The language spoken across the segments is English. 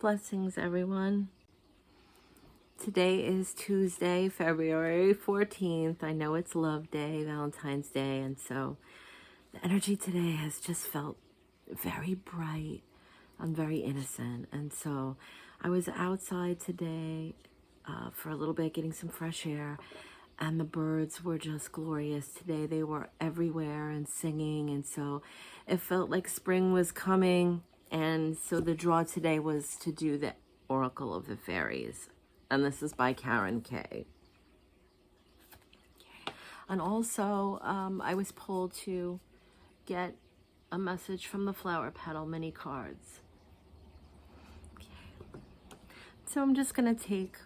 Blessings, everyone. Today is Tuesday, February 14th. I know it's Love Day, Valentine's Day, and so the energy today has just felt very bright and very innocent. And so I was outside today for a little bit, getting some fresh air, and the birds were just glorious today. They were everywhere and singing, and so it felt like spring was coming. And so the draw today was to do the Oracle of the Fairies, and this is by Karen K. And also, I was pulled to get a message from the Flower Petal mini cards. So I'm just going to take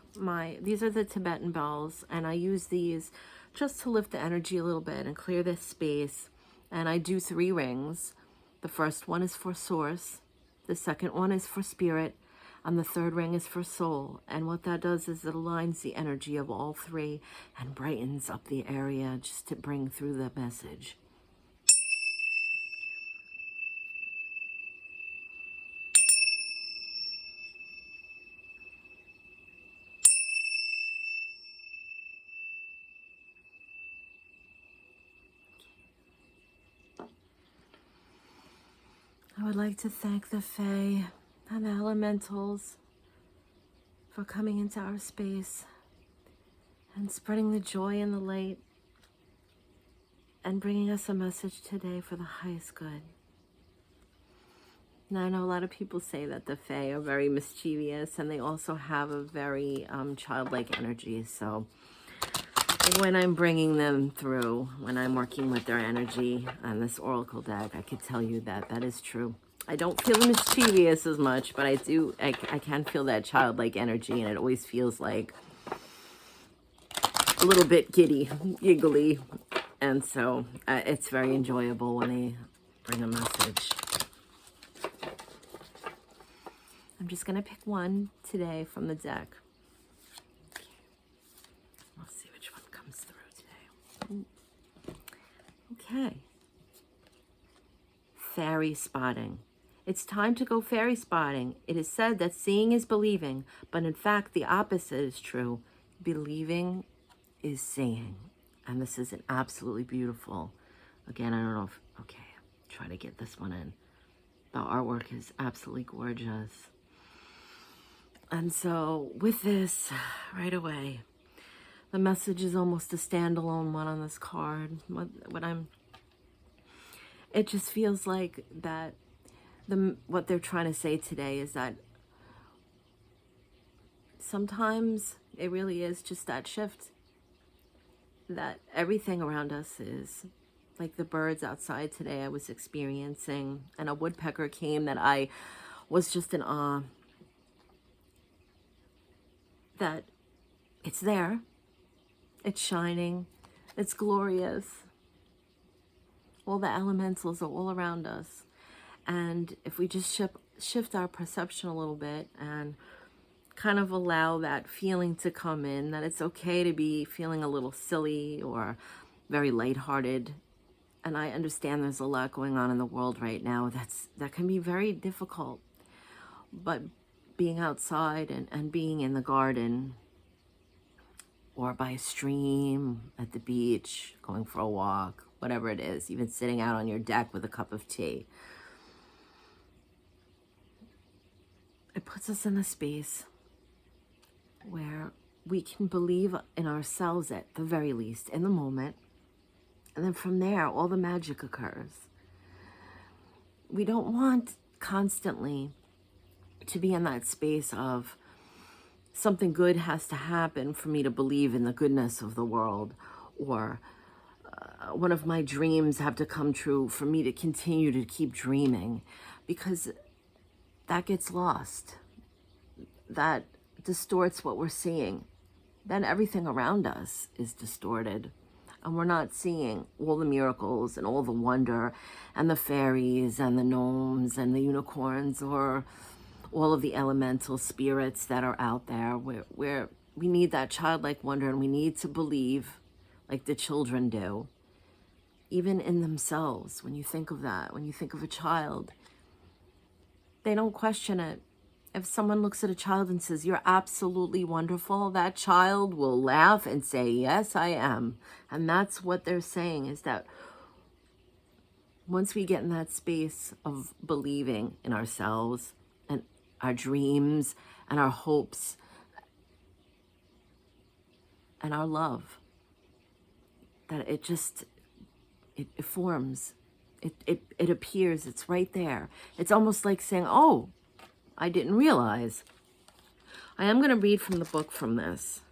these are the Tibetan bells, and I use these just to lift the energy a little bit and clear this space. And I do 3 rings. The first one is for source, the second one is for spirit, and the third ring is for soul. And what that does is it aligns the energy of all 3 and brightens up the area just to bring through the message. I would like to thank the Fae and the elementals for coming into our space and spreading the joy and the light and bringing us a message today for the highest good. Now, I know a lot of people say that the Fae are very mischievous, and they also have a very childlike energy. So when I'm bringing them through, when I'm working with their energy on this oracle deck, I could tell you that that is true. I don't feel mischievous as much, but I can feel that childlike energy, and it always feels like a little bit giddy, giggly. And so it's very enjoyable when they bring a message. I'm just going to pick one today from the deck. We'll see which one comes through today. Okay. Fairy spotting. It's time to go fairy spotting. It is said that seeing is believing, but in fact the opposite is true. Believing is seeing. And this is an absolutely beautiful, again, I don't know if, okay, try to get this one in. The artwork is absolutely gorgeous. And so with this, right away, the message is almost a standalone one on this card. It just feels like that what they're trying to say today is that sometimes it really is just that shift, that everything around us is like the birds outside today I was experiencing, and a woodpecker came that I was just in awe that it's there, it's shining, it's glorious. All the elementals are all around us. And if we just shift our perception a little bit and kind of allow that feeling to come in, that it's okay to be feeling a little silly or very lighthearted. And I understand there's a lot going on in the world right now that can be very difficult. But being outside and being in the garden or by a stream, at the beach, going for a walk, whatever it is, even sitting out on your deck with a cup of tea, it puts us in a space where we can believe in ourselves at the very least, in the moment. And then from there, all the magic occurs. We don't want constantly to be in that space of something good has to happen for me to believe in the goodness of the world, or one of my dreams have to come true for me to continue to keep dreaming, because that gets lost. That distorts what we're seeing. Then everything around us is distorted, and we're not seeing all the miracles and all the wonder and the fairies and the gnomes and the unicorns, or all of the elemental spirits that are out there, where we need that childlike wonder, and we need to believe like the children do, even in themselves. When you think of that, when you think of a child, they don't question it. If someone looks at a child and says, "You're absolutely wonderful," that child will laugh and say, "Yes, I am." And that's what they're saying, is that once we get in that space of believing in ourselves and our dreams and our hopes and our love, that it forms, it appears, it's right there. It's almost like saying, "Oh, I didn't realize." I am going to read from the book from this.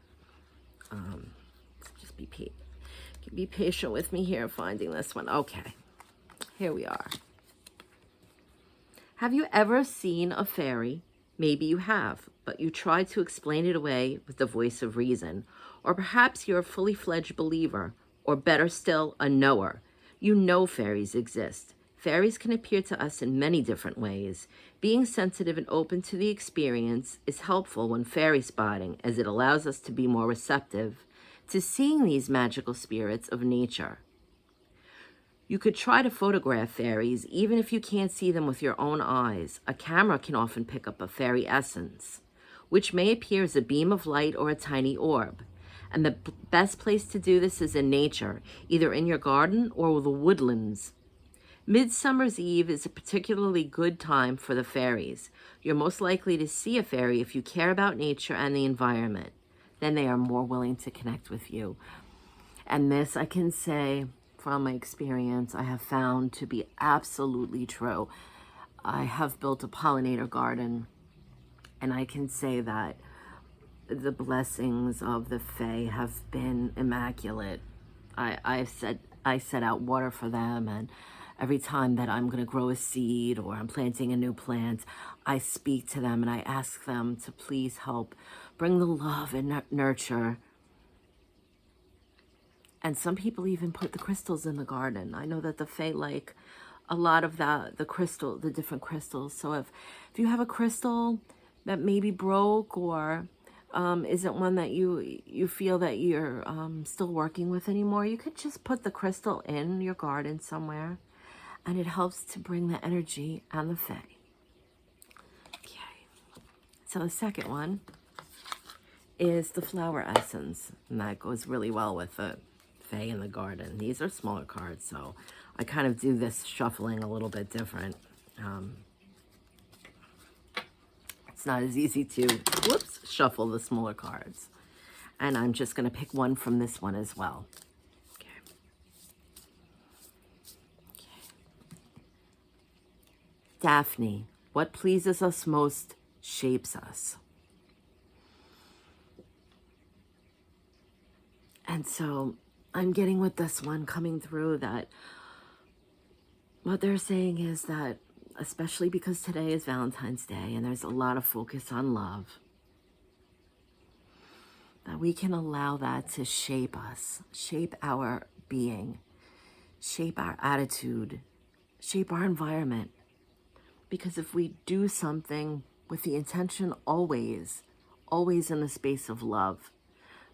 Just be patient with me here finding this one. Okay, here we are. Have you ever seen a fairy? Maybe you have, but you try to explain it away with the voice of reason. Or perhaps you're a fully fledged believer, or better still, a knower. You know fairies exist. Fairies can appear to us in many different ways. Being sensitive and open to the experience is helpful when fairy spotting, as it allows us to be more receptive to seeing these magical spirits of nature. You could try to photograph fairies, even if you can't see them with your own eyes. A camera can often pick up a fairy essence, which may appear as a beam of light or a tiny orb. And the best place to do this is in nature, either in your garden or the woodlands. Midsummer's Eve is a particularly good time for the fairies. You're most likely to see a fairy if you care about nature and the environment. Then they are more willing to connect with you. And this, I can say from my experience, I have found to be absolutely true. I have built a pollinator garden, and I can say that the blessings of the Fae have been immaculate. I set out water for them, and every time that I'm going to grow a seed or I'm planting a new plant, I speak to them and I ask them to please help bring the love and nurture. And some people even put the crystals in the garden. I know that the Fae like a lot of the different crystals. So if you have a crystal that maybe broke or isn't one that you feel that you're still working with anymore, you could just put the crystal in your garden somewhere, and it helps to bring the energy and the Fae. Okay, so the second one is the flower essence, and that goes really well with the Fae in the garden. These are smaller cards, so I kind of do this shuffling a little bit different. It's not as easy to, shuffle the smaller cards. And I'm just going to pick one from this one as well. Okay. Daphne, what pleases us most shapes us. And so I'm getting with this one coming through that what they're saying is that, especially because today is Valentine's Day and there's a lot of focus on love, that we can allow that to shape us, shape our being, shape our attitude, shape our environment. Because if we do something with the intention always in the space of love,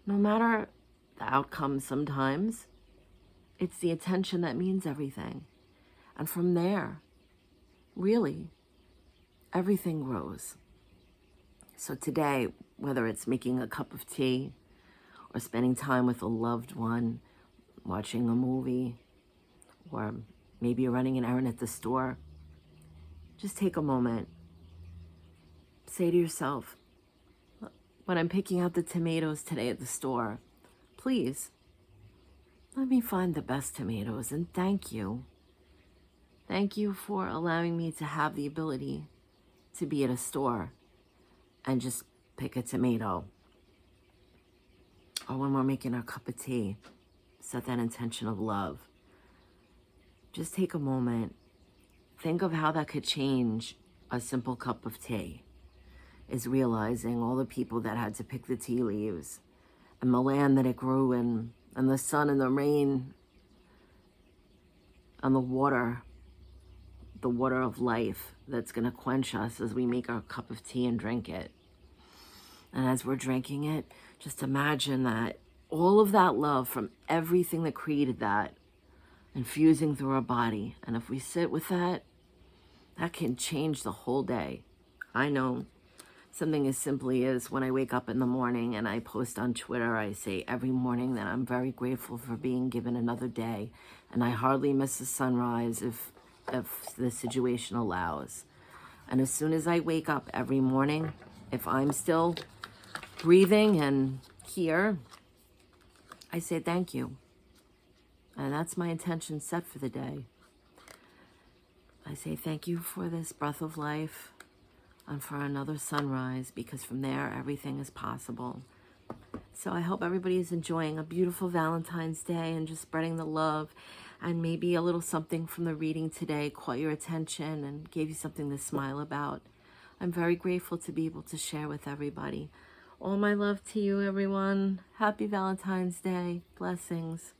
no matter the outcome sometimes, it's the intention that means everything. And from there, really, everything grows. So today, whether it's making a cup of tea or spending time with a loved one, watching a movie, or maybe you're running an errand at the store, just take a moment. Say to yourself, when I'm picking out the tomatoes today at the store, please, let me find the best tomatoes, and thank you. Thank you for allowing me to have the ability to be at a store and just pick a tomato. Or when we're making our cup of tea, set that intention of love. Just take a moment. Think of how that could change a simple cup of tea. Is realizing all the people that had to pick the tea leaves and the land that it grew in, and the sun and the rain and the water of life that's going to quench us as we make our cup of tea and drink it. And as we're drinking it, just imagine that all of that love from everything that created that infusing through our body. And if we sit with that, that can change the whole day. I know something as simply as when I wake up in the morning and I post on Twitter, I say every morning that I'm very grateful for being given another day, and I hardly miss the sunrise if the situation allows. And as soon as I wake up every morning, if I'm still breathing and here, I say thank you. And that's my intention set for the day. I say thank you for this breath of life and for another sunrise, because from there, everything is possible. So I hope everybody is enjoying a beautiful Valentine's Day and just spreading the love, and maybe a little something from the reading today caught your attention and gave you something to smile about. I'm very grateful to be able to share with everybody. All my love to you, everyone. Happy Valentine's Day. Blessings.